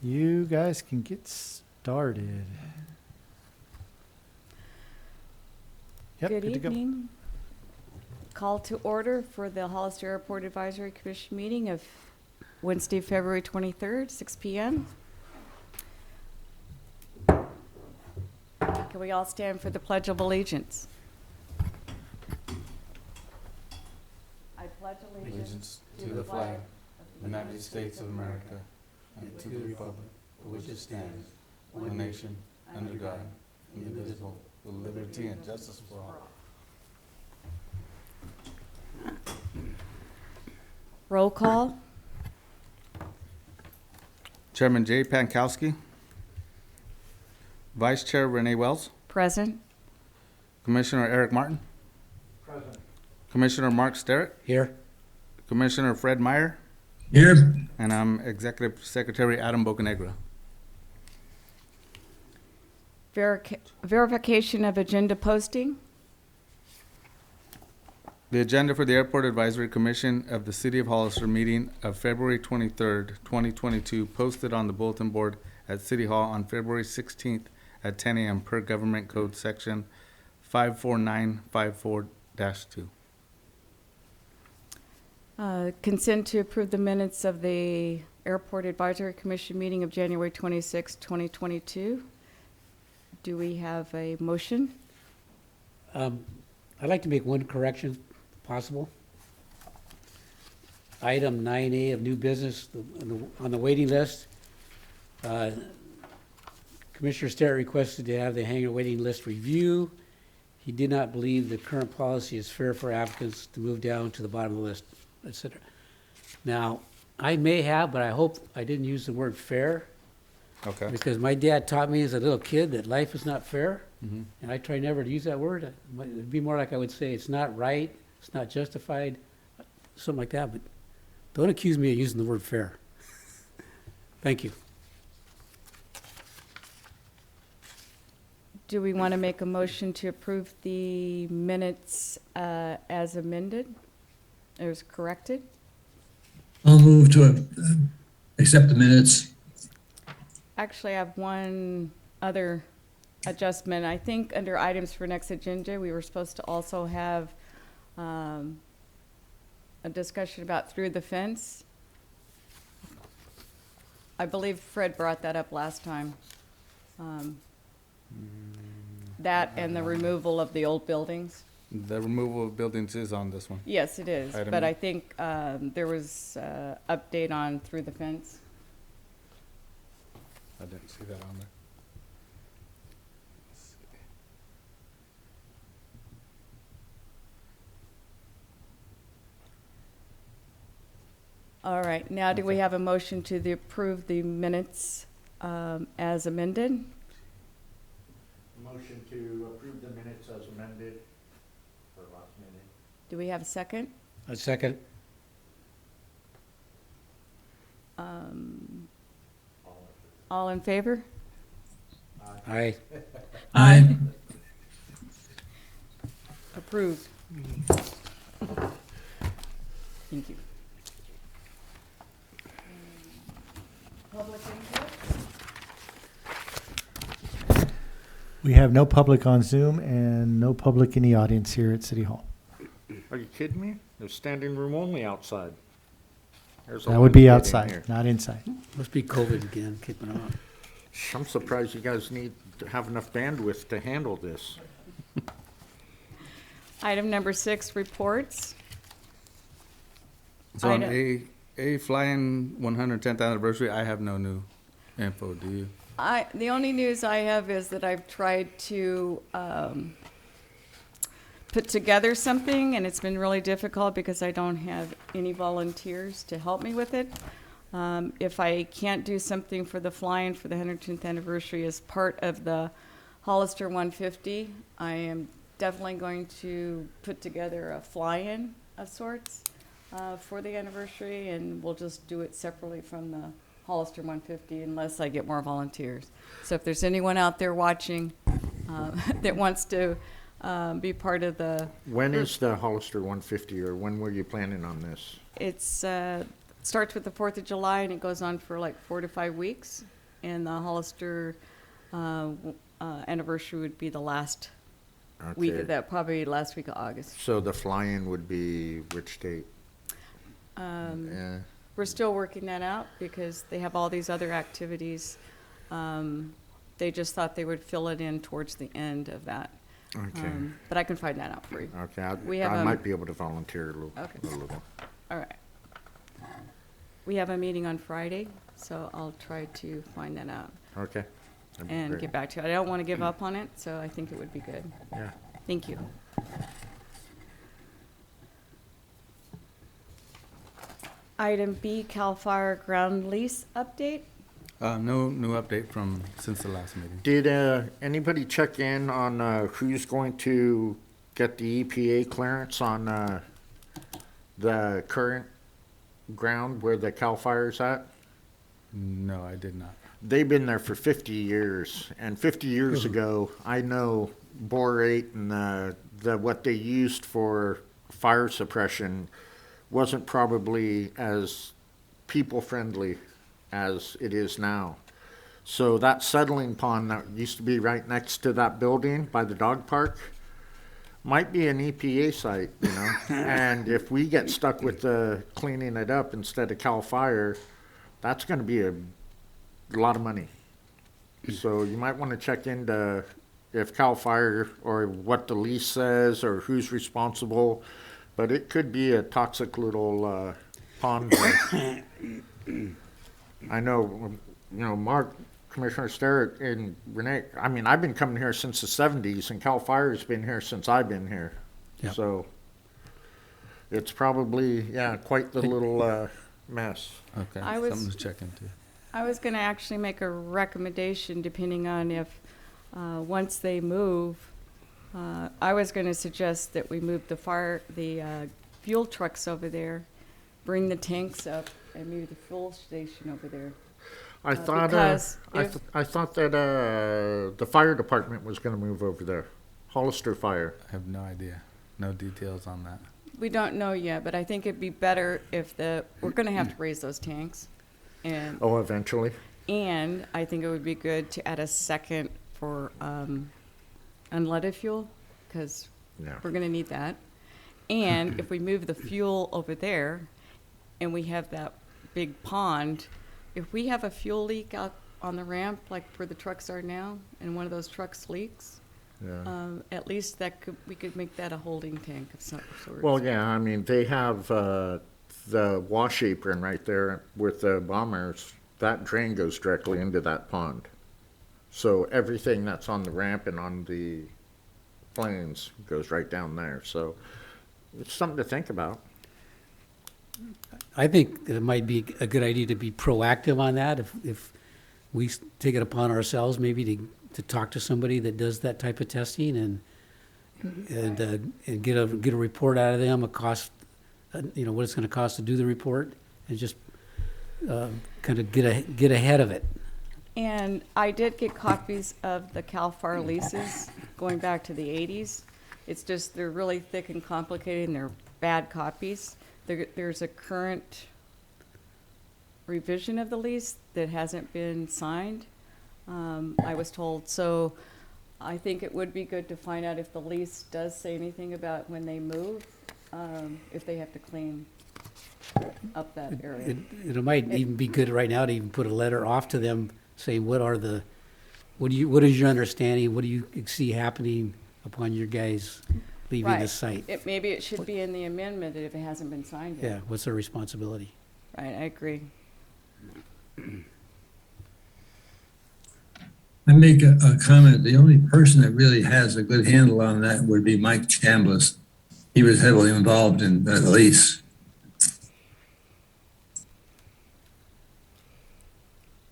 You guys can get started. Yep, Good good to go. evening. Call to order for the Hollister Airport Advisory Commission meeting of Wednesday, February 23rd, 6 p.m. Can we all stand for the Pledge of Allegiance? I pledge Allegiance to the flag of the United States of America and to the republic for which it stands, one nation, under God, indivisible, with liberty and justice for all. Roll call. Chairman Jay Pankowski. Vice Chair Renee Wells. Present. Commissioner Eric Martin. Present. Commissioner Mark Sterrett. Here. Commissioner Fred Meyer. Here. And I'm Executive Secretary Adam Bocanegra. Verification of agenda posting. The agenda for the Airport Advisory Commission of the City of Hollister meeting of February 23rd, 2022, posted on the bulletin board at City Hall on February 16th at 10 a.m. per Government Code Section 54954-2. Consent to approve the minutes of the Airport Advisory Commission meeting of January 26, 2022. Do we have a motion? I'd like to make one correction, if possible. Item 9A of new business on the waiting list. Commissioner Sterrett requested to have the hangar waiting list review. He did not believe the current policy is fair for applicants to move down to the bottom of the list, etc. Now, I may have, but I hope I didn't use the word fair, Okay. because my dad taught me as a little kid that life is not fair, Mm-hmm. and I try never to use that word. It'd be more like I would say it's not right, it's not justified, something like that, but don't accuse me of using the word fair. Thank you. Do we want to make a motion to approve the minutes as amended, or as corrected? I'll move to accept the minutes. Actually, I have one other adjustment. I think under items for next agenda, we were supposed to also have a discussion about through the fence. I believe Fred brought that up last time. That and the removal of the old buildings. The removal of buildings is on this one. Yes, it is, Item but E. I think there was update on through the fence. I didn't see that on there. All right, now do we Okay. have a motion to approve the minutes as amended? Motion to approve the minutes as amended for last meeting. Do we have a second? A second. All in favor? Aye. Aye. Approved. Thank you. Public input? We have no public on Zoom and no public in the audience here at City Hall. Are you kidding me? There's standing room only outside. There's a That lot would of be kids in outside, here. not inside. Must be COVID again, keeping on. I'm surprised you guys need to have enough bandwidth to handle this. Item number 6, reports. So on Item- A flying 110th anniversary, I have no new info, do you? The only news I have is that I've tried to put together something, and it's been really difficult because I don't have any volunteers to help me with it. If I can't do something for the flying for the 110th anniversary as part of the Hollister 150, I am definitely going to put together a fly-in of sorts for the anniversary, and we'll just do it separately from the Hollister 150 unless I get more volunteers. So if there's anyone out there watching that wants to be part of the, When is the Hollister 150, or when were you planning on this? it's starts with the 4th of July and it goes on for like 4 to 5 weeks. And the Hollister anniversary would be the last week Okay. of that, probably last week of August. So the fly-in would be which date? Um, We're still working that out because they have all these other activities. They just thought they would fill it in towards the end of that. Okay. But I can find that out for you. Okay, we I have, might be able to volunteer Okay. a little. All right. We have a meeting on Friday, so I'll try to find that out Okay. That'd be and great. get back to you. I don't want to give up on it, so I think it would be good. Yeah. Thank you. Item B, CAL FIRE ground lease update. No new update from since the last meeting. Did anybody check in on who's going to get the EPA clearance on the current ground where the CAL FIRE's at? No, I did not. They've been there for 50 years, and 50 years ago, I know borate and the what they used for fire suppression wasn't probably as people-friendly as it is now. So that settling pond that used to be right next to that building by the dog park might be an EPA site, you know? And if we get stuck with cleaning it up instead of CAL FIRE, that's gonna be a lot of money. So you might wanna check into if CAL FIRE or what the lease says or who's responsible, but it could be a toxic little pond. I know, Mark, Commissioner Sterrett and Renee, I mean, I've been coming here since the 70s and CAL FIRE's been here since I've been here. Yep. So it's probably, quite the little mess. Okay, I was- something to check into. I was going to actually make a recommendation depending on if, once they move, I was going to suggest that we move the fuel trucks over there, bring the tanks up, and move the fuel station over there. I thought, because I if- thought that the fire department was gonna move over there, Hollister Fire. I have no idea. No details on that. We don't know yet, but I think it'd be better if we're going to have to raise those tanks. And Oh, eventually? And I think it would be good to add a second for unleaded fuel, because Yeah. we're going to need that. And if we move the fuel over there and we have that big pond, if we have a fuel leak out on the ramp, like where the trucks are now, and one of those trucks leaks, Yeah. at least we could make that a holding tank of some sort. Well, yeah, I mean, they have the wash apron right there with the bombers. That drain goes directly into that pond. So everything that's on the ramp and on the planes goes right down there. So it's something to think about. I think it might be a good idea to be proactive on that, if we take it upon ourselves, maybe to talk to somebody that does that type of testing and get a report out of them, a cost, what it's gonna cost to do the report, and just kind of get ahead of it. And I did get copies of the CAL FIRE leases going back to the 80s. It's just, they're really thick and complicated, and they're bad copies. There's a current revision of the lease that hasn't been signed, I was told. So I think it would be good to find out if the lease does say anything about when they move, if they have to clean up that area. It might even be good right now to even put a letter off to them saying, what is your understanding, what do you see happening upon your guys leaving the Right. site? Maybe it should be in the amendment if it hasn't been signed Yeah, yet. what's their responsibility? Right, I agree. I make a comment, the only person that really has a good handle on that would be Mike Chambliss. He was heavily involved in the lease.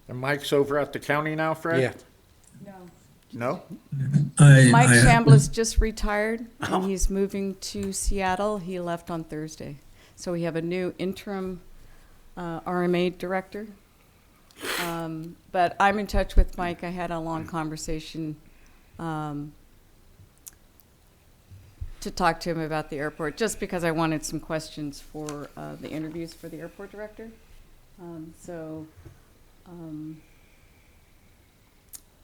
And Mike's over at the county now, Fred? Yeah. No? Mike Chambliss just retired, and he's moving to Seattle. He left on Thursday. So we have a new interim RMA director. But I'm in touch with Mike. I had a long conversation to talk to him about the airport, just because I wanted some questions for the interviews for the airport director. So,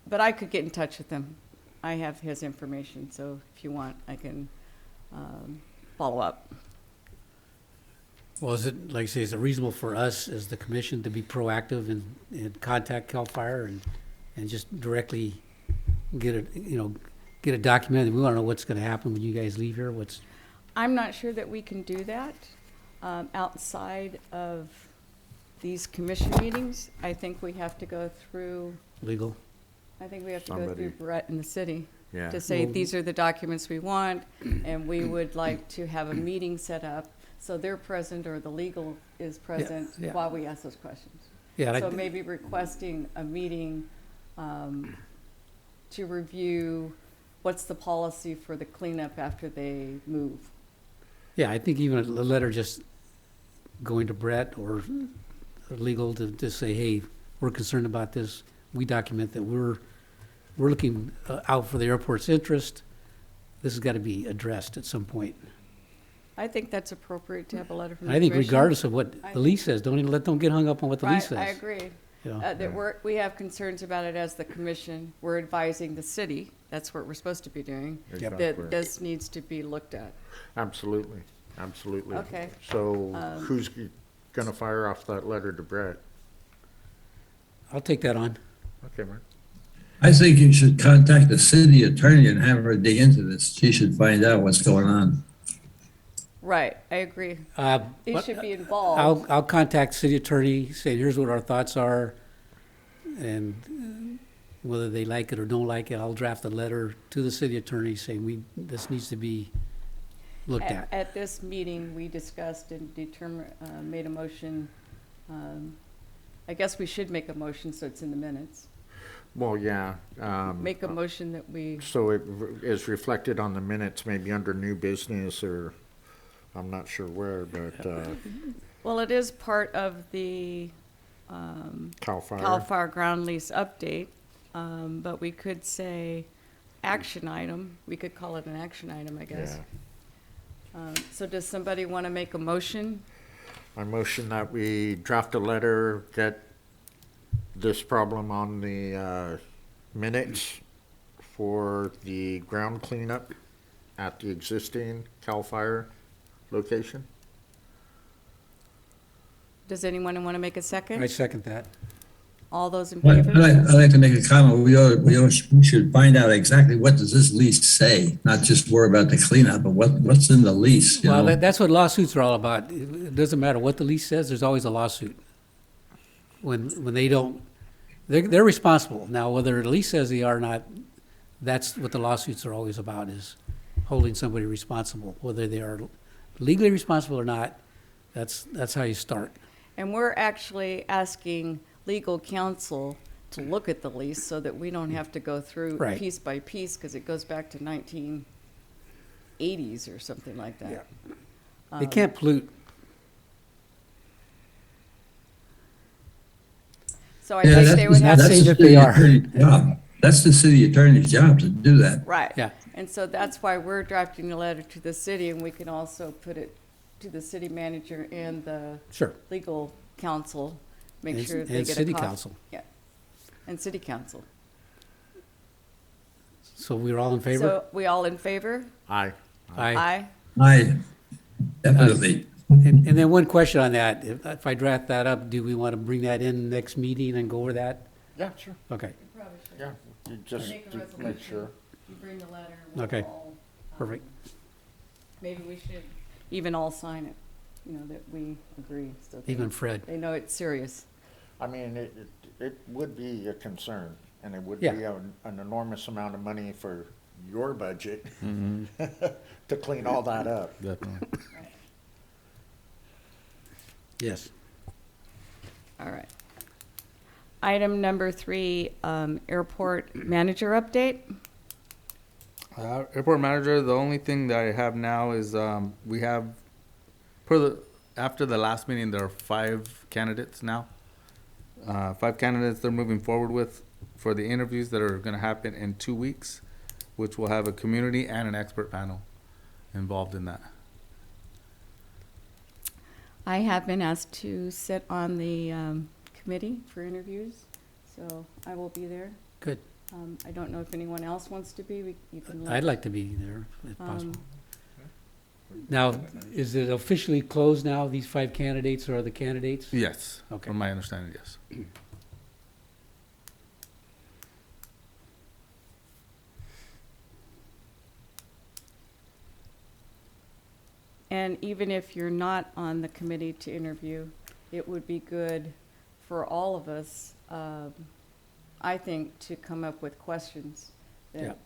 but I could get in touch with him. I have his information, so if you want, I can follow up. Well, is it, like I say, is it reasonable for us as the commission to be proactive and contact CAL FIRE and just directly get it documented? We want to know what's going to happen when you guys leave here, what's, I'm not sure that we can do that outside of these commission meetings. I think we have to go through, legal. I think we have to go Somebody. through Brett in the city Yeah. to say, Well- these are the documents we want, and we would like to have a meeting set up so they're present or the legal is present yeah. while we ask those questions. Yeah, So like, maybe requesting a meeting to review what's the policy for the cleanup after they move. yeah, I think even a letter just going to Brett or legal to say, hey, we're concerned about this. We document that we're looking out for the airport's interest. This has got to be addressed at some point. I think that's appropriate to have a letter from the And I think commission. regardless of what I the lease says, don't get hung up on what the lease I says. agree. You know? That we have concerns about it as the commission. We're advising the city, that's what we're supposed to be doing, Exactly. that this needs to be looked at. Absolutely, absolutely. Okay. So who's gonna fire off that letter to Brett? I'll take that on. Okay, Mark. I think you should contact the city attorney and have her dig into this. She should find out what's going on. Right, I agree. They But should be involved. I'll contact city attorney, say, here's what our thoughts are, and whether they like it or don't like it, I'll draft a letter to the city attorney saying this needs to be looked at. At this meeting, we discussed and made a motion. I guess we should make a motion so it's in the minutes. Well, yeah. Make a motion that we, So it is reflected on the minutes, maybe under new business or, I'm not sure where, but, well, it is part of the CAL FIRE. CAL FIRE ground lease update, but we could say action item. We could call it an action item, I guess. Yeah. So does somebody want to make a motion? I motion that we draft a letter, get this problem on the minutes for the ground cleanup at the existing CAL FIRE location. Does anyone want to make a I second? second that. All those in I'd favor? like to make a comment. We should find out exactly what does this lease say, not just worry about the cleanup, but what's in the lease, you Well, know? that's what lawsuits are all about. It doesn't matter what the lease says, there's always a lawsuit. When they don't, they're responsible. Now, whether the lease says they are or not, that's what the lawsuits are always about, is holding somebody responsible. Whether they are legally responsible or not, that's how you start. And we're actually asking legal counsel to look at the lease so that we don't have to go through Right. piece by piece, because it goes back to 1980s or something like that. They can't pollute. So I Yeah, think that's they would have not to. saying the that they city are. attorney's job. That's the city attorney's job to do that. Right. Yeah. And so that's why we're drafting a letter to the city, and we can also put it to the city manager and the Sure. legal counsel, make And- sure they and get a city copy. council. Yeah, and city council. So we're all in favor? So we all in favor? Aye. Aye. I, definitely. And then one question on that, if I draft that up, do we want to bring that in next meeting and go over that? Yeah, sure. Okay, Probably should. Yeah, you just Make a make resolution. sure. You bring the letter. Okay. perfect. Maybe we should even all sign it, you know, that we agree, so Even Fred. they know it's serious. I mean, it would be a concern, and it would be Yeah. an enormous amount of money for your budget to clean all that up. Definitely. Yes. All right. Item number 3, airport manager update. Airport manager, the only thing that I have now is, we have, after the last meeting, there are 5 candidates now. 5 candidates they're moving forward with for the interviews that are gonna happen in 2 weeks, which will have a community and an expert panel involved in that. I have been asked to sit on the committee for interviews, so I will be there. Good. I don't know if anyone else wants to be. You can I'd like to be there if possible. Now, is it officially closed now, these 5 candidates or the candidates? Yes, Okay. from my understanding, yes. And even if you're not on the committee to interview, it would be good for all of us, I think, to come up with questions Yeah. that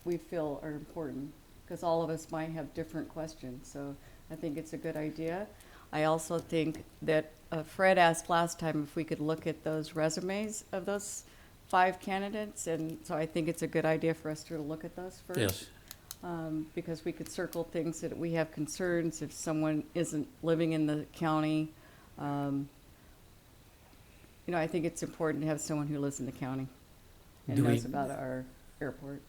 we feel are important, because all of us might have different questions. So I think it's a good idea. I also think that Fred asked last time if we could look at those resumes of those 5 candidates, and so I think it's a good idea for us to look at those first. Yes. Because we could circle things that we have concerns if someone isn't living in the county. You know, I think it's important to have someone who lives in the county and Do we- knows about our airport.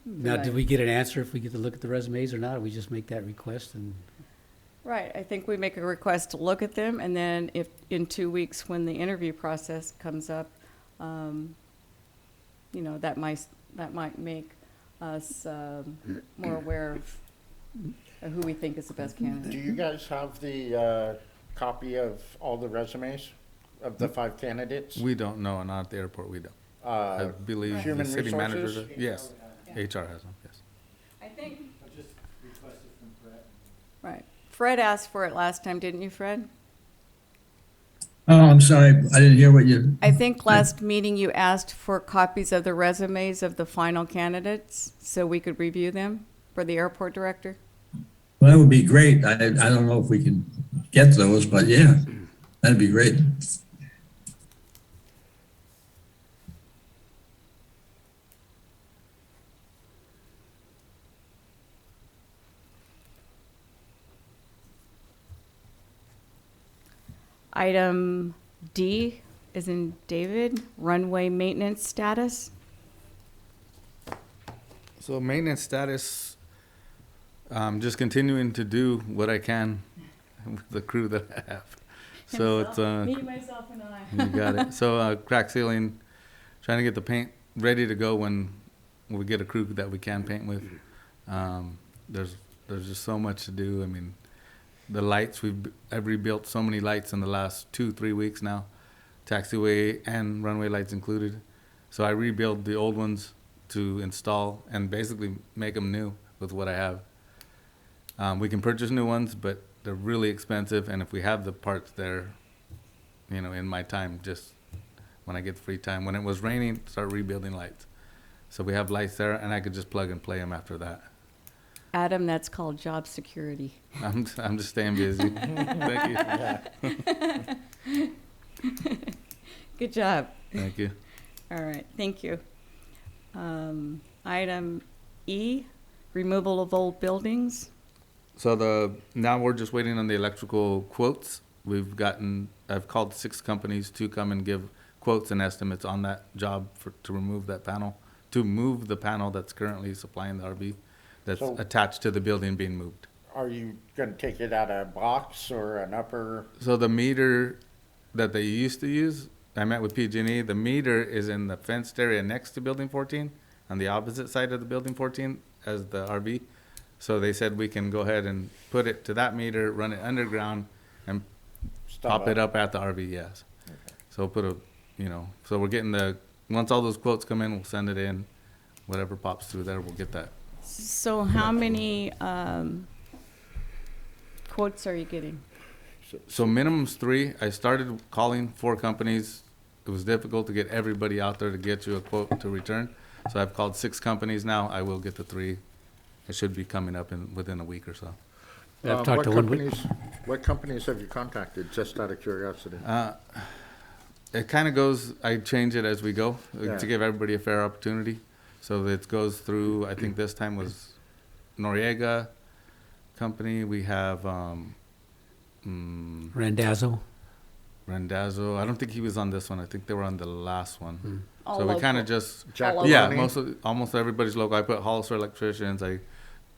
Now, Right. did we get an answer if we get to look at the resumes or not? Or we just make that request and, Right, I think we make a request to look at them, and then if, in 2 weeks, when the interview process comes up, you know, that might make us more aware of who we think is the best Do candidate. you guys have the copy of all the resumes of the 5 candidates? We don't know, not at the airport, we don't. I Uh, believe the Human city manager, resources? yes, HR has them, yes. I think. Right. Fred asked for it last time, didn't you, Fred? Oh, I'm sorry, I didn't hear what you, I think last meeting you asked for copies of the resumes of the final candidates so we could review them for the airport director. well, that would be great. I don't know if we can get those, but yeah, that'd be great. Item D is in David, runway maintenance status. So maintenance status, just continuing to do what I can with the crew that I have. So it's, Me, myself, and I. you got it. So, crack sealing, trying to get the paint ready to go when we get a crew that we can paint with. There's just so much to do. I mean, the lights, I've rebuilt so many lights in the last 2-3 weeks now, taxiway and runway lights included. So I rebuilt the old ones to install and basically make them new with what I have. We can purchase new ones, but they're really expensive. And if we have the parts there, you know, in my time, just when I get free time, when it was raining, start rebuilding lights. So we have lights there, and I could just plug and play them after that. Adam, that's called job security. I'm just staying busy. Thank you. Good job. Thank you. All right, thank you. Item E, removal of old buildings. So now we're just waiting on the electrical quotes. I've called 6 companies to come and give quotes and estimates on that job to remove that panel, to move the panel that's currently supplying the RV that's So- attached to the building being moved. Are you gonna take it out of a box or an upper? So the meter that they used to use, I met with PG&E, the meter is in the fenced area next to Building 14, on the opposite side of the Building 14 as the RV. So they said we can go ahead and put it to that meter, run it underground, and pop it up at the RV, yes. So so we're getting once all those quotes come in, we'll send it in. Whatever pops through there, we'll get that. So how many quotes are you getting? So minimum's 3. I started calling 4 companies. It was difficult to get everybody out there to get you a quote to return. So I've called 6 companies now. I will get the 3. It should be coming up within a week or so. I've talked to one. What companies have you contacted, just out of curiosity? It kind of goes, I change it as we go Yeah. to give everybody a fair opportunity. So it goes through, I think this time was Noriega Company. We have Randazzo. Randazzo. I don't think he was on this one. I think they were on the last one. All So we kind local. of just, All yeah, local. almost everybody's local. I put Hollister electricians.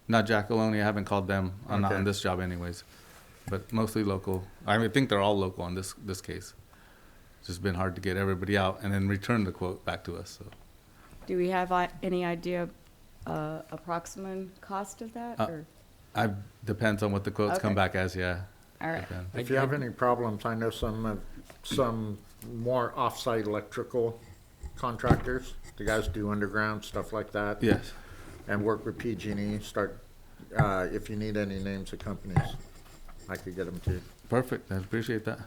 Not Jackalone. I haven't called them. Not Okay. on this job anyways. but mostly local. I mean, I think they're all local in this case. It's just been hard to get everybody out and then return the quote back to us, so. Do we have any idea, approximate cost of that, or? Depends on what the quotes come Okay. back as, yeah. All right. Depends. If you have any problems, I know some more off-site electrical contractors. The guys do underground, stuff like that. Yes, And work with PG&E, if you need any names of companies, I could get them to you. perfect, I appreciate that.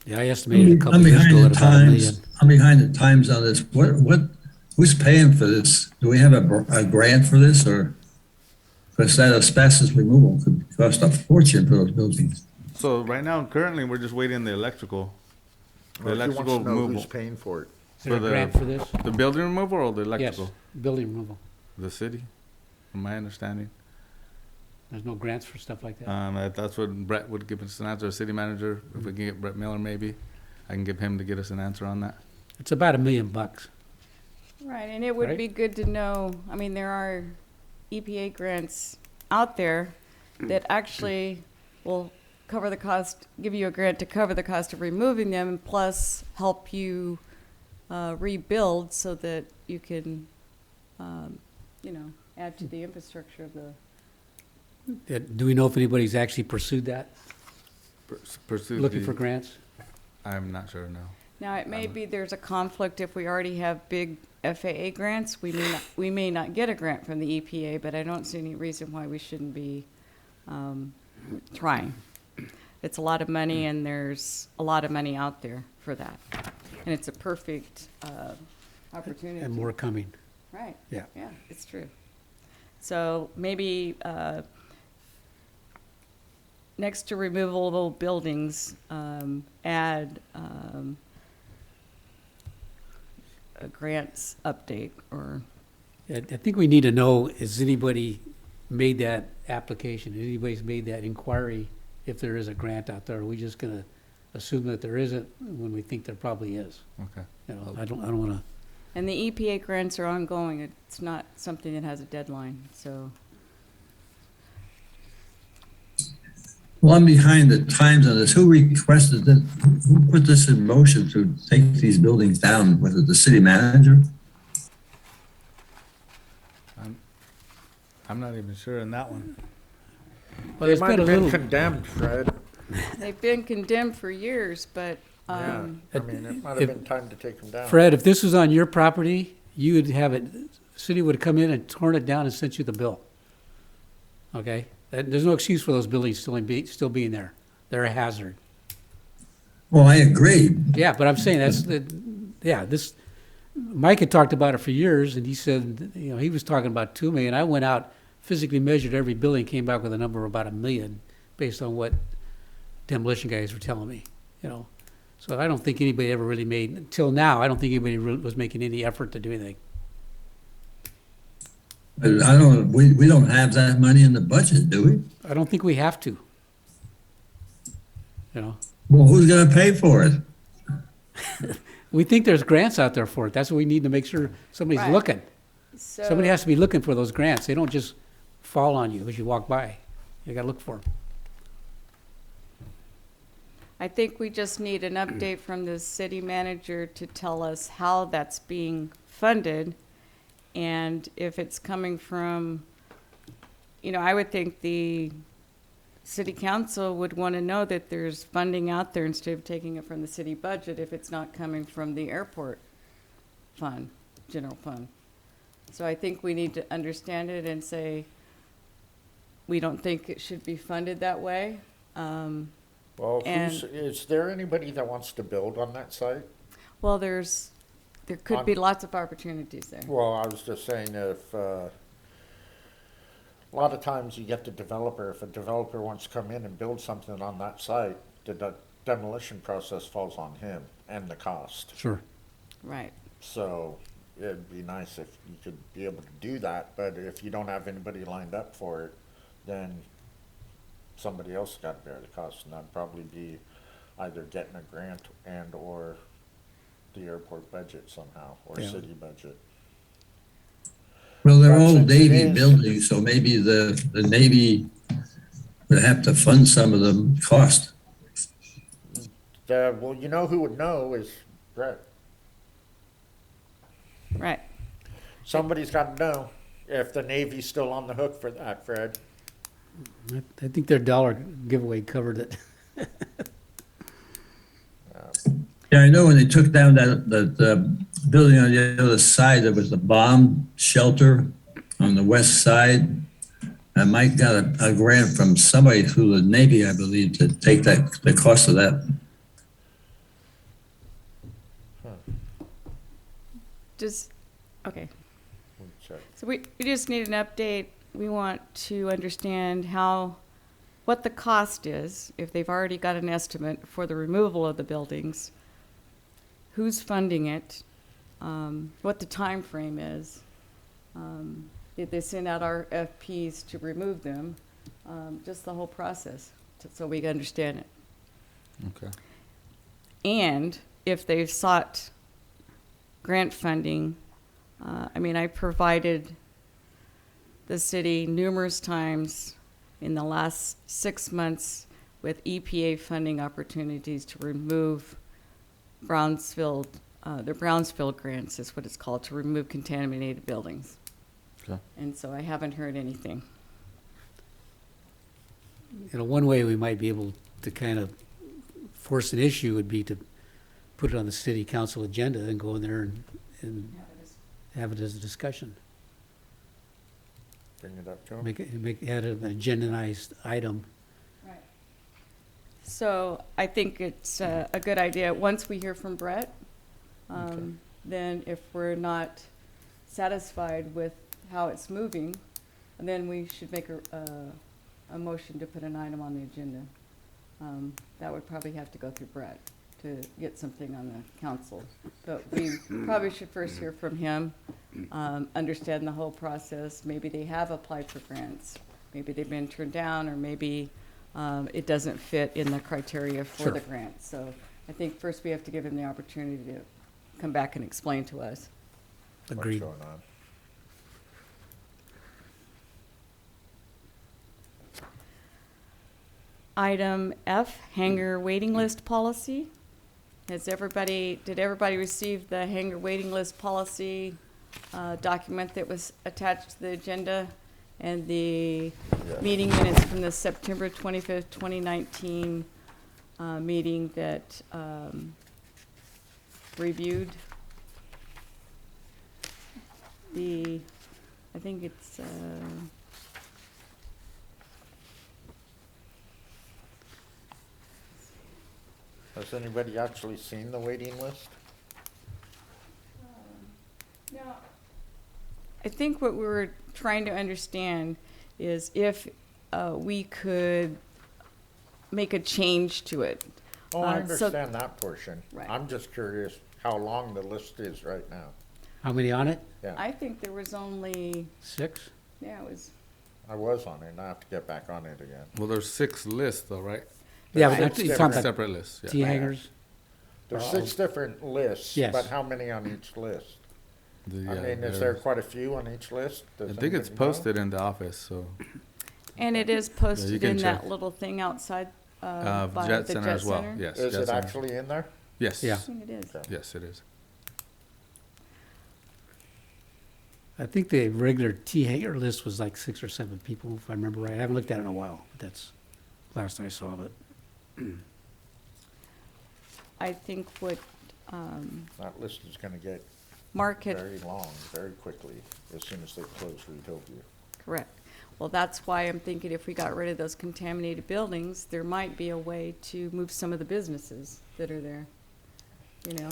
Yeah, I estimated a couple I'm years behind ago the at about $1 million. times. I'm behind the times on this. Who's paying for this? Do we have a grant for this, or? Because that asbestos removal could cost a fortune for those buildings. So right now, currently, we're just waiting the electrical. The Or if he wants electrical to know who's removal. paying for it. Is there a For the- grant for this? The building removal or the Yes, electrical? building removal. The city, from my understanding. There's no grants for stuff like that. That's what Brett would give us an answer, city manager. If we can get Brett Miller, maybe, I can give him to get us an answer on that. It's about $1 million. Right, and it would Right? be good to know, I mean, there are EPA grants out there that actually will cover the cost, give you a grant to cover the cost of removing them, plus help you rebuild so that you can, add to the infrastructure of the. Do we know if anybody's actually pursued that, Pursue looking the- for grants? I'm not sure, no. Now, it may be there's a conflict if we already have big FAA grants. We may not get a grant from the EPA, but I don't see any reason why we shouldn't be trying. It's a lot of money, and there's a lot of money out there for that. And it's a perfect opportunity. And more coming. Right. Yeah. Yeah, it's true. So maybe next to removable buildings, add a grants update or, I think we need to know, has anybody made that application? Has anybody's made that inquiry if there is a grant out there? Are we just gonna assume that there isn't when we think there probably is? Okay. You know, I don't wanna, and the EPA grants are ongoing. It's not something that has a deadline, so. Well, I'm behind the times on this. Who requested that? Who put this in motion to take these buildings down? Was it the city manager? I'm not even sure in that one. well, They there's might been a have been little, condemned, Fred. They've been condemned for years, but, Yeah, I mean, it might if- have been time to take them down. Fred, if this was on your property, you would have it, city would have come in and torn it down and sent you the bill. Okay? There's no excuse for those buildings still being there. They're a hazard. Well, I agree. Yeah, but I'm saying this, Mike had talked about it for years, and he said, he was talking about 2 million. I went out, physically measured every building, came back with a number of about 1 million, based on what demolition guys were telling me, So I don't think anybody ever really made, until now, I don't think anybody really was making any effort to do anything. But we don't have that money in the budget, do we? I don't think we have to. Well, who's gonna pay for it? We think there's grants out there for it. That's what we need to make sure somebody's Right. looking. so. Somebody has to be looking for those grants. They don't just fall on you as you walk by. You gotta look for them. I think we just need an update from the city manager to tell us how that's being funded. And if it's coming from, I would think the city council would want to know that there's funding out there instead of taking it from the city budget if it's not coming from the airport fund, general fund. So I think we need to understand it and say, we don't think it should be funded that way. Well, And- is there anybody that wants to build on that site? Well, there could be lots of opportunities there. Well, I was just saying a lot of times you get the developer, if a developer wants to come in and build something on that site, the demolition process falls on him and the cost. Sure. Right. So it'd be nice if you could be able to do that, but if you don't have anybody lined up for it, then somebody else got to bear the cost, and that'd probably be either getting a grant and/or the airport budget somehow, or Yeah. city budget. Well, they're But all since it Navy is- buildings, so maybe the would have to fund some of the cost. Well, you know who would know is Brett. Right. Somebody's got to know if the Navy's still on the hook for that, Fred. I think their dollar giveaway covered it. Yeah, I know when they took down that building on the other side, there was a bomb shelter on the west side. And Mike got a grant from somebody through the Navy, I believe, to take the cost of that. Okay. Check. So we just need an update. We want to understand what the cost is, if they've already got an estimate for the removal of the buildings, who's funding it, what the time frame is. Did they send out RFPs to remove them? Just the whole process, so we can understand it. Okay. And if they've sought grant funding, I provided the city numerous times in the last 6 months with EPA funding opportunities to remove Brownsfield, the Brownsfield grants is what it's called, to remove contaminated buildings. Okay. And so I haven't heard anything. One way we might be able to kind of force an issue would be to put it on the city council agenda and go in there and have it as a discussion. Bring it up to him. Add an agendized item. Right. So I think it's a good idea. Once we hear from Brett, then if we're not satisfied with how it's moving, then we should make a motion to put an item on the agenda. That would probably have to go through Brett to get something on the council. But we probably should first hear from him, understand the whole process. Maybe they have applied for grants. Maybe they've been turned down, or maybe it doesn't fit in the criteria for the grant. So I think first we have to give him the opportunity to come back and explain to us. Agreed. What's going on. Item F, hangar waiting list policy. Did everybody receive the hangar waiting list policy document that was attached to the agenda? And the meeting minutes from the September 25th, 2019 meeting that reviewed I think it's, Has anybody actually seen the waiting list? no. I think what we were trying to understand is if we could make a change to it. Oh, I so- understand that portion. Right. I'm just curious how long the list is right now. How many on it? Yeah, I think there was only, 6? yeah, it was, I was on it, and I have to get back on it again. Well, there's 6 lists though, right? Yeah, There's but six you're different- talking about Separate lists, yeah. T hangers? There's 6 different lists, Yes. but how many on each list? The, I mean, is there quite a few on each list? I Does think it's anybody know? posted in the office, so, and it is posted can in that check. little thing outside by Jet the Center Jet as well, Center. yes. Is Jet it Center. actually in there? Yes. Yeah. I think it is. Okay. Yes, it is. I think the regular T hanger list was like 6 or 7 people, if I remember right. I haven't looked at it in a while, but that's last I saw of it. I think what That list is gonna get Mark had, very long, very quickly, as soon as they close Reedville. correct. Well, that's why I'm thinking if we got rid of those contaminated buildings, there might be a way to move some of the businesses that are there, you know?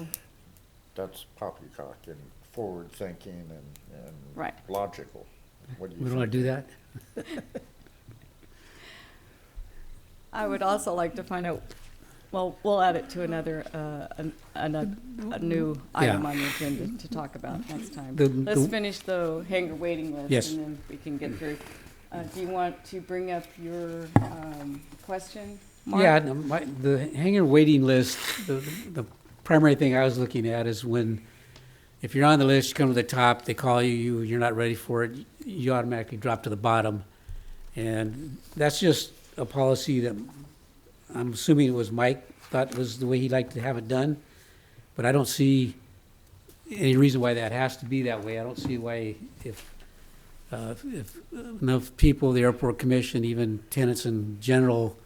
That's poppycock and forward-thinking and Right. logical. What do you We don't want to think? do that? I would also like to find out, well, we'll add it to another, a new item Yeah. on the agenda to talk about next time. The- Let's the- finish the hanger waiting list. Yes. And then we can get through. Do you want to bring up your question, Mark? Yeah, no, the hanger waiting list, the primary thing I was looking at is if you're on the list, you come to the top, they call you're not ready for it, you automatically drop to the bottom. And that's just a policy that, I'm assuming it was Mike, thought was the way he'd like to have it done, but I don't see any reason why that has to be that way. I don't see why if enough people, the airport commission, even tenants in general,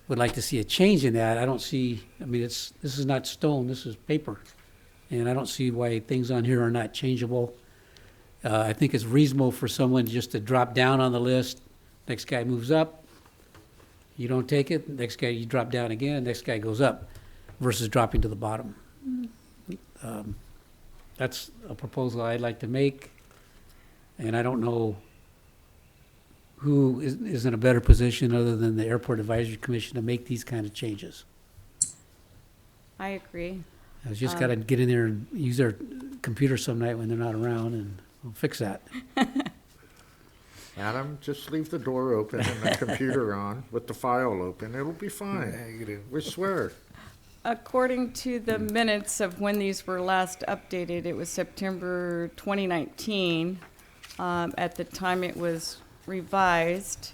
would like to see a change in that. I don't see, I mean, this is not stone, this is paper. And I don't see why things on here are not changeable. I think it's reasonable for someone just to drop down on the list, next guy moves up, you don't take it, next guy, you drop down again, next guy goes up, versus dropping to the bottom. That's a proposal I'd like to make, and I don't know who is in a better position other than the Airport Advisory Commission to make these kind of changes. I agree. I just gotta get in there and use their computer some night when they're not around, and we'll fix that. Adam, just leave the door open and the computer on with the file open. It'll be fine. We swear. According to the minutes of when these were last updated, it was September 2019. At the time it was revised,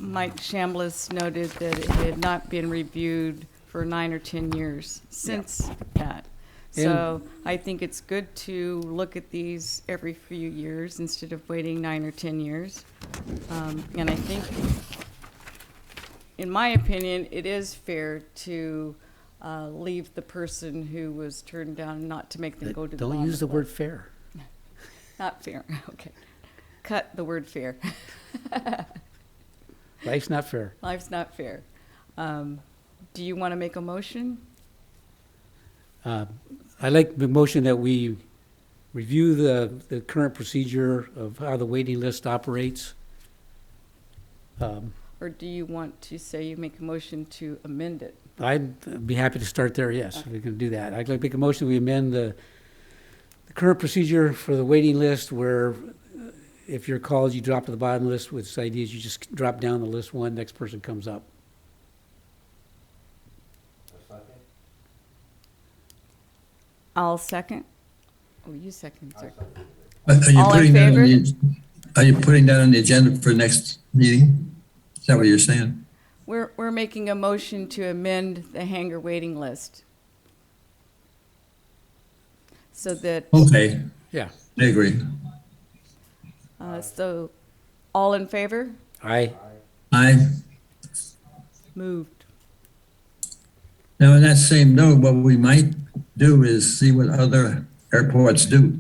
Mike Chambliss noted that it had not been reviewed for 9 or 10 years since that. So I think it's good to look at these every few years instead of waiting 9 or 10 years. And I think, in my opinion, it is fair to leave the person who was turned down, not to make them go to the bottom. Don't use the of word fair. Not fair, okay. Cut the word fair. Life's not fair. Life's not fair. Do you want to make a motion? I like the motion that we review the current procedure of how the waiting list operates. Or do you want to say you make a motion to amend it? I'd be happy to start there, yes, we can do that. I'd like to make a motion, we amend the current procedure for the waiting list where if you're called, you drop to the bottom of the list, which idea is you just drop down the list one, next person comes up. I'll second. Oh, you second, sir. Are you All in putting that on favor? are you putting that on the agenda for next meeting? Is that what you're saying? We're making a motion to amend the hangar waiting list. So that, Okay, Yeah, I agree. so, all in favor? I, Moved. Now, on that same note, what we might do is see what other airports do.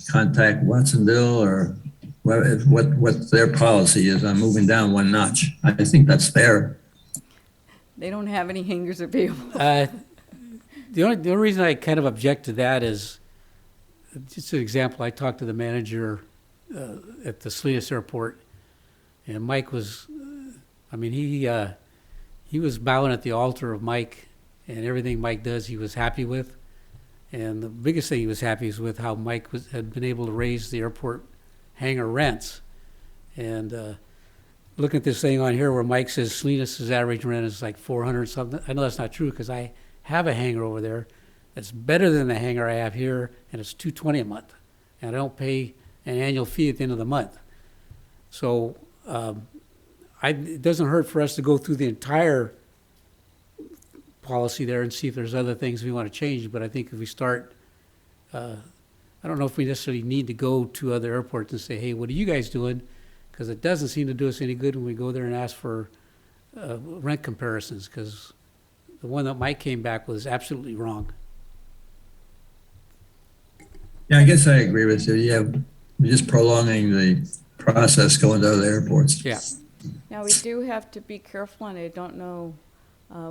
Contact Watsonville or what their policy is on moving down one notch. I think that's fair. They don't have any hangars available. the only reason I kind of object to that is, just an example, I talked to the manager at the Salinas Airport, and Mike was, I mean, he was bowing at the altar of Mike, and everything Mike does he was happy with. And the biggest thing he was happy is with how Mike had been able to raise the airport hangar rents. And looking at this thing on here where Mike says Salinas' average rent is like 400 something, I know that's not true because I have a hangar over there that's better than the hangar I have here, and it's $220 a month. And I don't pay an annual fee at the end of the month. So it doesn't hurt for us to go through the entire policy there and see if there's other things we want to change. But I think if we start, I don't know if we necessarily need to go to other airports and say, hey, what are you guys doing? Because it doesn't seem to do us any good when we go there and ask for rent comparisons, because the one that Mike came back with is absolutely wrong. Yeah, I guess I agree with you. Yeah, we're just prolonging the process going to other airports. Yeah. Now, we do have to be careful, and I don't know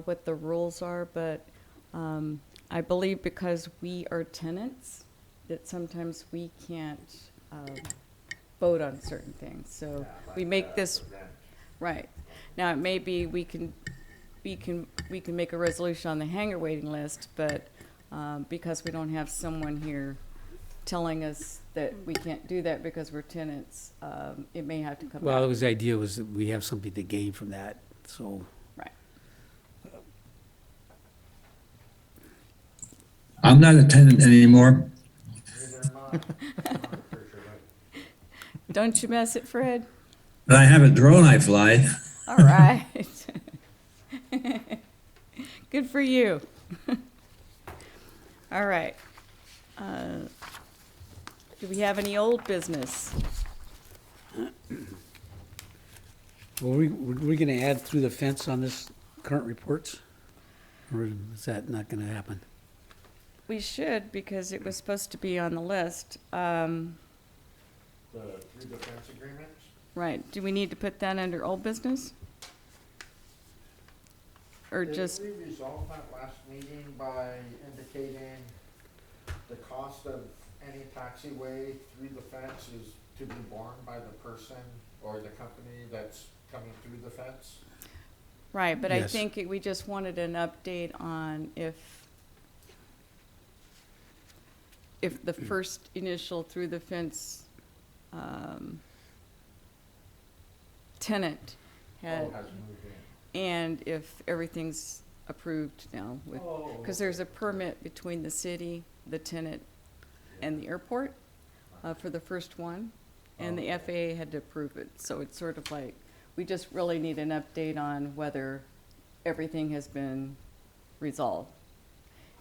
what the rules are, but I believe because we are tenants, that sometimes we can't vote on certain things. So we make this, right. Now, it may be we can make a resolution on the hangar waiting list, but because we don't have someone here telling us that we can't do that because we're tenants, it may have to come Well, back. the idea was that we have something to gain from that, so. Right. I'm not a tenant anymore. Don't you mess it, Fred? But I have a drone I fly. All right. Good for you. All right. Do we have any old business? Well, we're gonna add through the fence on this current reports? Or is that not gonna happen? We should, because it was supposed to be on the list. The through the fence agreements? Right, do we need to put that under old business? Or just, Did we resolve that last meeting by indicating the cost of any taxiway through the fence is to be borne by the person or the company that's coming through the fence? right, but I Yes. think we just wanted an update on if the first initial through the fence tenant had, Oh, has moved in. and if everything's approved now with, Oh, because there's a permit between the city, the tenant, and the airport for the first one, and the FAA had to approve it. So it's sort of like, we just really need an update on whether everything has been resolved.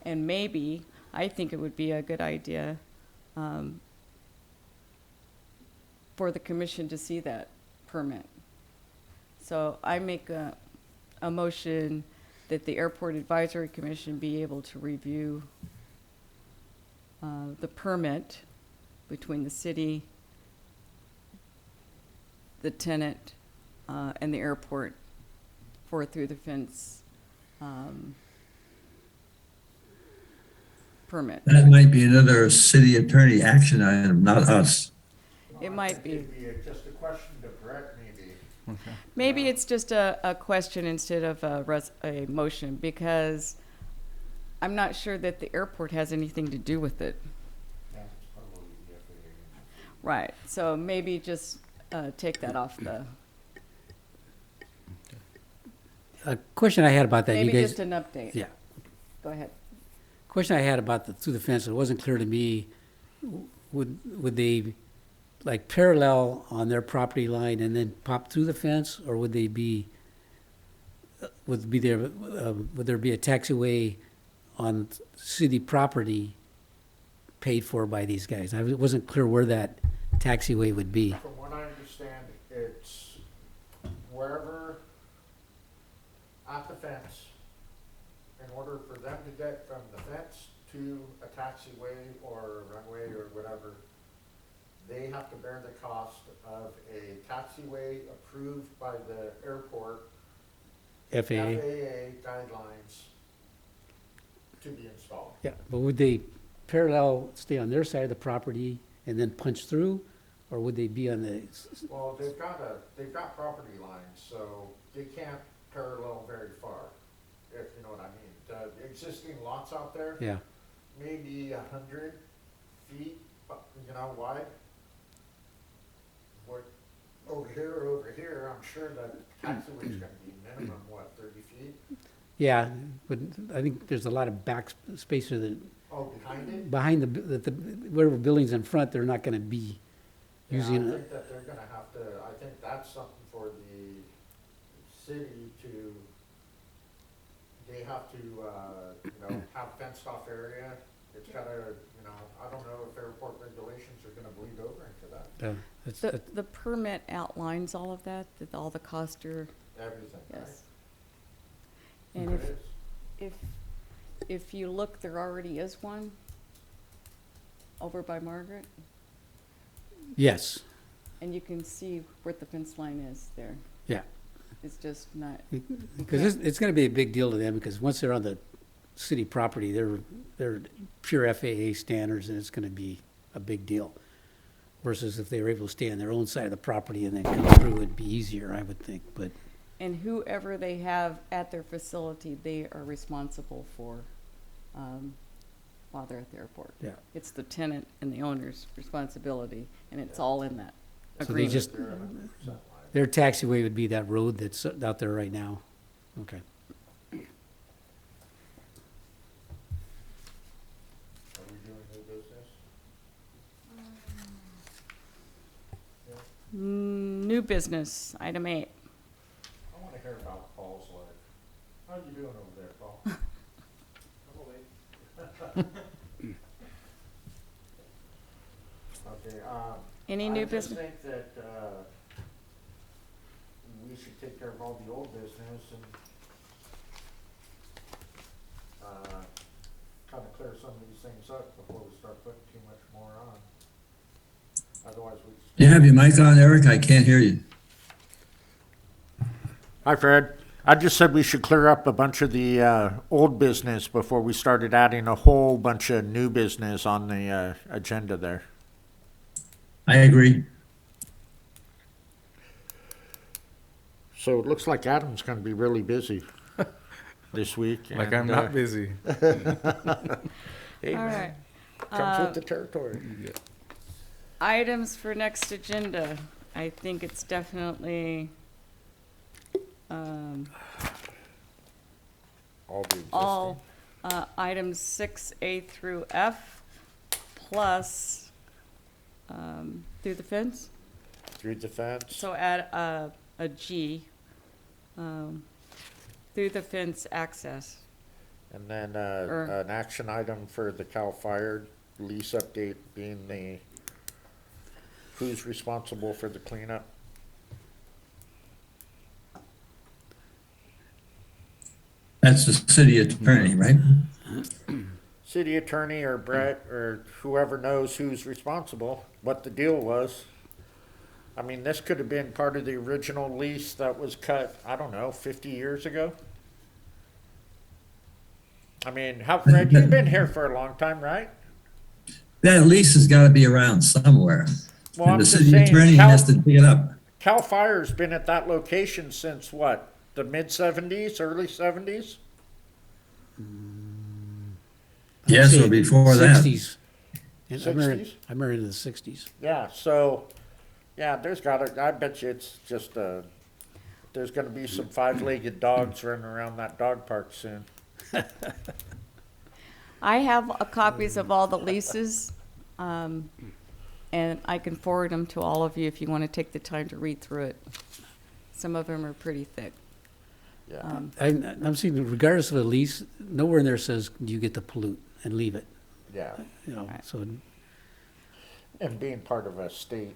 And maybe, I think it would be a good idea for the commission to see that permit. So I make a motion that the Airport Advisory Commission be able to review the permit between the city, the tenant, and the airport for through the fence permit. That might be another city attorney action item, not us. It might be. It'd be just a question to Brett, maybe. Maybe it's just a question instead of a motion, because I'm not sure that the airport has anything to do with it. Yeah, it's probably the FAA. Right, so maybe just take that off the, A question I had about that, you maybe guys. just an update. Yeah. Go ahead. Question I had about the, through the fence, it wasn't clear to me, would they like parallel on their property line and then pop through the fence? Or would they be, would there be a taxiway on city property paid for by these guys? I wasn't clear where that taxiway would be. From what I understand, it's wherever at the fence, in order for them to get from the fence to a taxiway or runway or whatever, they have to bear the cost of a taxiway approved by the airport, FAA? FAA guidelines to be installed. Yeah, but would they parallel, stay on their side of the property and then punch through? Or would they be on the, Well, they've got property lines, so they can't parallel very far, if you know what I mean. The existing lots out there, yeah, maybe 100 feet, wide. What, over here, I'm sure that taxiway's gonna be minimum, 30 feet? yeah, but I think there's a lot of back space or Oh, behind it? behind the whatever buildings in front, they're not gonna be Yeah, I using, think that they're gonna have to, I think that's something for the city to, they have to, have fenced off area. It's gotta, I don't know if airport regulations are gonna bleed over into that, The permit outlines all of that all the costs are, everything, right? yes. And It is. if you look, there already is one over by Margaret, yes, and you can see where the fence line is there. yeah. It's just not, Because it's gonna be a big deal to them, because once they're on the city property, they're pure FAA standards, and it's gonna be a big deal. Versus if they were able to stay on their own side of the property and then come through, it'd be easier, I would think, but, and whoever they have at their facility, they are responsible for, while they're at the airport. yeah. It's the tenant and the owner's responsibility, and it's all in that So they agreement. just, They're 100% live. their taxiway would be that road that's out there right now. Okay. Are we doing new business? New new business, item 8. I want to hear about Paul's life. How you doing over there, Paul? Okay, Any new I just business? think that, we should take care of all the old business and, kind of clear some of these things up before we start putting too much more on. Otherwise, we. You have your mic on, Eric? I can't hear you. Hi, Fred. I just said we should clear up a bunch of the old business before we started adding a whole bunch of new business on the agenda there. I agree. So it looks like Adam's going to be really busy this week. Like and, I'm not busy. Hey, All man, right. comes with the territory. Items for next agenda. I think it's definitely All the existing. all items 6A through F plus through the fence. Through the fence. So add a G, through the fence access. And then Or- an action item for the Cal Fire lease update being the, who's responsible for the cleanup? That's the city attorney, right? City attorney or Brett or whoever knows who's responsible, what the deal was. I mean, this could have been part of the original lease that was cut, I don't know, 50 years ago. I mean, Fred, you've been here for a long time, right? That lease has got to be around somewhere. Well, I'm And the just city saying, attorney has to dig it up. Cal Fire's been at that location since what? The mid-70s, early 70s? Yes, or before that. 60s. And I remember, 60s? I remember in the 60s. Yeah, so, yeah, I bet you it's just, there's gonna be some five-legged dogs running around that dog park soon. I have copies of all the leases, and I can forward them to all of you if you want to take the time to read through it. Some of them are pretty thick. Yeah, I'm seeing, regardless of the lease, nowhere in there says you get to pollute and leave it, yeah, you know, Right. so, and being part of a state.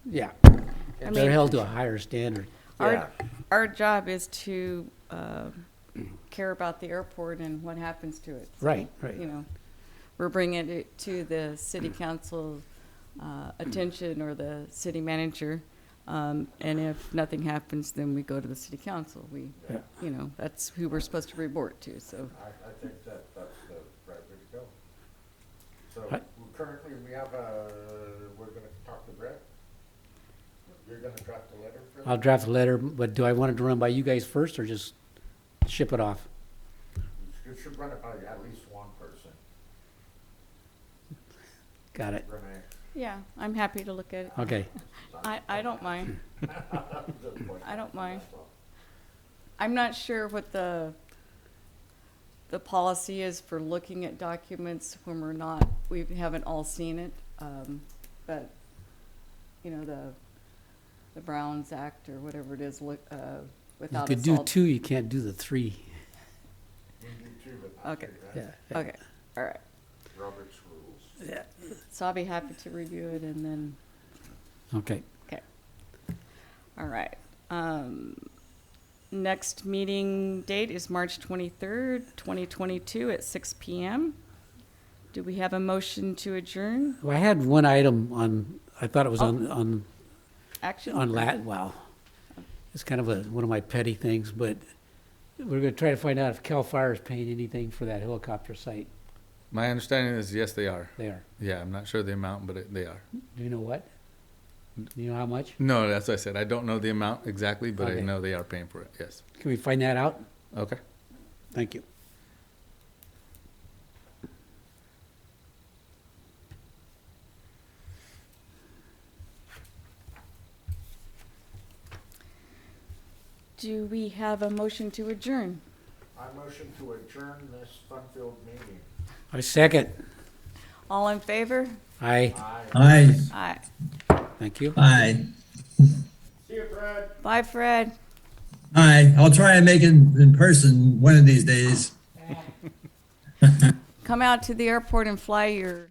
yeah. I They're mean- held to a higher standard. Yeah, Our job is to care about the airport and what happens to it. So, Right, right. You know, we're bringing it to the city council attention or the city manager. And if nothing happens, then we go to the city council. Yeah. You know, that's who we're supposed to report to, so. I think that's the right way to go. So Right. currently, we're gonna talk to Brett. You're gonna draft the letter for I'll them? draft a letter, but do I want it to run by you guys first or just ship it off? You should run it by at least one person, Got it. Renee. Yeah, I'm happy to look at it. Okay. I don't mind. I don't mind. I'm not sure what the policy is for looking at documents when we haven't all seen it. But, you know, the Browns Act or whatever it is, You without could us do all. 2, you can't do the 3. You can do two, but not Okay. three, right? Yeah. Okay, all right. Robert's rules. Yeah. So I'll be happy to review it and then, Okay. all right. Next meeting date is March 23rd, 2022 at 6 PM. Do we have a motion to adjourn? Well, I had one item on, I thought it was Oh. on Action? wow. It's kind of one of my petty things, but we're gonna try to find out if Cal Fire is paying anything for that helicopter site. My understanding is yes, they are. They are. Yeah, I'm not sure the amount, but they are. Do you know what? Do you know how much? No, that's what I said. I don't know the amount exactly, but I Okay. know they are paying for it. Yes. Can we find that out? Okay. Thank you. Do we have a motion to adjourn? I motion to adjourn this fun-filled meeting. I second. All in favor? Aye. Aye. Aye, Aye. Thank you. aye. Bye, Fred. All right, I'll try and make it in person one of these days. Come out to the airport and fly your